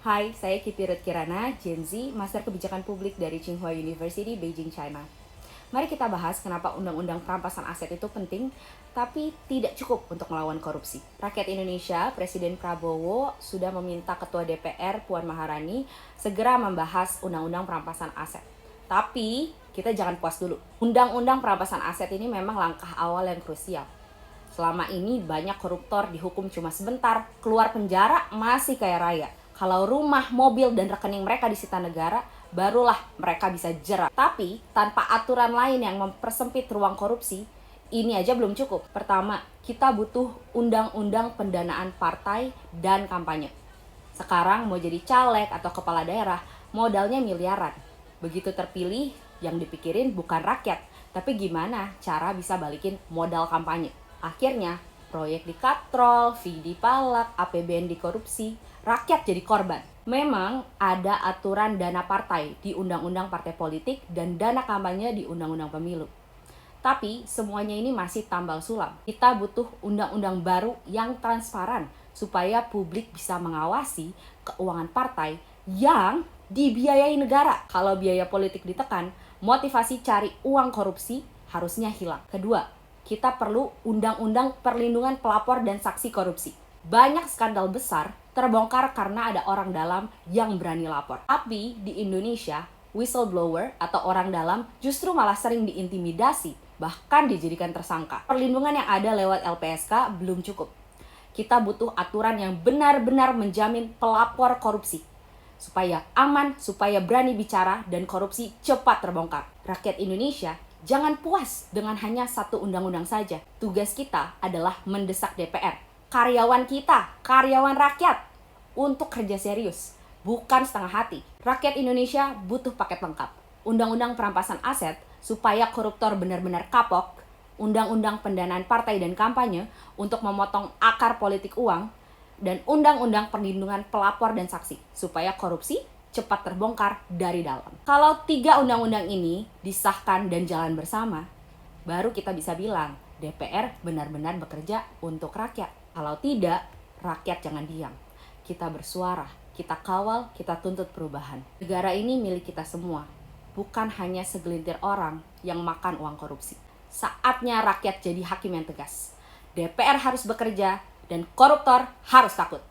Hai, saya Kiti Ruth Kirana, Gen Z, Master Kebijakan Publik dari Tsinghua University, Beijing, China. Mari kita bahas kenapa Undang-Undang Perampasan Aset itu penting, tapi tidak cukup untuk melawan korupsi. Rakyat Indonesia, Presiden Prabowo sudah meminta Ketua DPR Puan Maharani segera membahas Undang-Undang Perampasan Aset. Tapi kita jangan puas dulu. Undang-Undang Perampasan Aset ini memang langkah awal yang krusial. Selama ini banyak koruptor dihukum cuma sebentar, keluar penjara masih kaya raya. Kalau rumah, mobil, dan rekening mereka disita negara, barulah mereka bisa jerat. Tapi tanpa aturan lain yang mempersempit ruang korupsi, ini aja belum cukup. Pertama, kita butuh undang-undang pendanaan partai dan kampanye. Sekarang mau jadi caleg atau kepala daerah, modalnya miliaran. Begitu terpilih, yang dipikirin bukan rakyat, tapi gimana cara bisa balikin modal kampanye. Akhirnya, proyek dikatrol, fee dipalak, APBN dikorupsi, rakyat jadi korban. Memang ada aturan dana partai di Undang-Undang Partai Politik dan dana kampanye di Undang-Undang Pemilu. Tapi semuanya ini masih tambal sulam. Kita butuh undang-undang baru yang transparan supaya publik bisa mengawasi keuangan partai yang dibiayai negara. Kalau biaya politik ditekan, motivasi cari uang korupsi harusnya hilang. Kedua, kita perlu undang-undang perlindungan pelapor dan saksi korupsi. Banyak skandal besar terbongkar karena ada orang dalam yang berani lapor. Tapi di Indonesia, whistleblower atau orang dalam justru malah sering diintimidasi, bahkan dijadikan tersangka. Perlindungan yang ada lewat LPSK belum cukup. Kita butuh aturan yang benar-benar menjamin pelapor korupsi, supaya aman, supaya berani bicara, dan korupsi cepat terbongkar. Rakyat Indonesia jangan puas dengan hanya satu undang-undang saja. Tugas kita adalah mendesak DPR, karyawan kita, karyawan rakyat, untuk kerja serius, bukan setengah hati. Rakyat Indonesia butuh paket lengkap. Undang-undang perampasan aset supaya koruptor benar-benar kapok, undang-undang pendanaan partai dan kampanye untuk memotong akar politik uang, dan undang-undang perlindungan pelapor dan saksi supaya korupsi cepat terbongkar dari dalam. Kalau 3 undang-undang ini disahkan dan jalan bersama, baru kita bisa bilang DPR benar-benar bekerja untuk rakyat. Kalau tidak, rakyat jangan diam. Kita bersuara, kita kawal, kita tuntut perubahan. Negara ini milik kita semua, bukan hanya segelintir orang yang makan uang korupsi. Saatnya rakyat jadi hakim yang tegas. DPR harus bekerja dan koruptor harus takut.